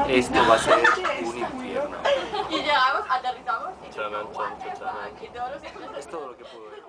Esto va a ser un infierno. Y llegamos, aterrizamos y Chanan, chan, chan, chanan. y todos los... Es todo lo que puedo decir.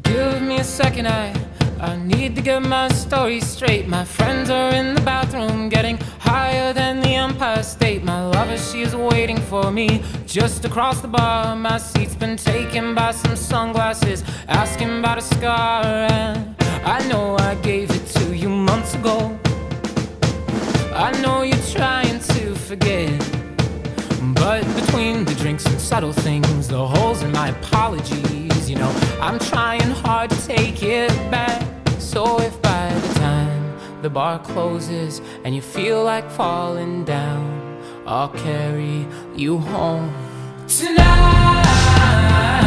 Give me a second, I need to get my story straight. My friends are in the bathroom getting higher than the Empire State. My lover, she is waiting for me just across the bar. My seat's been taken by some sunglasses asking about a scar. And I know I gave it to you months ago. I know you're trying to forget, but between the drinks and subtle things, the holes in my apologies, you know, I'm trying hard to take it back. So if by the time the bar closes and you feel like falling down, I'll carry you home tonight.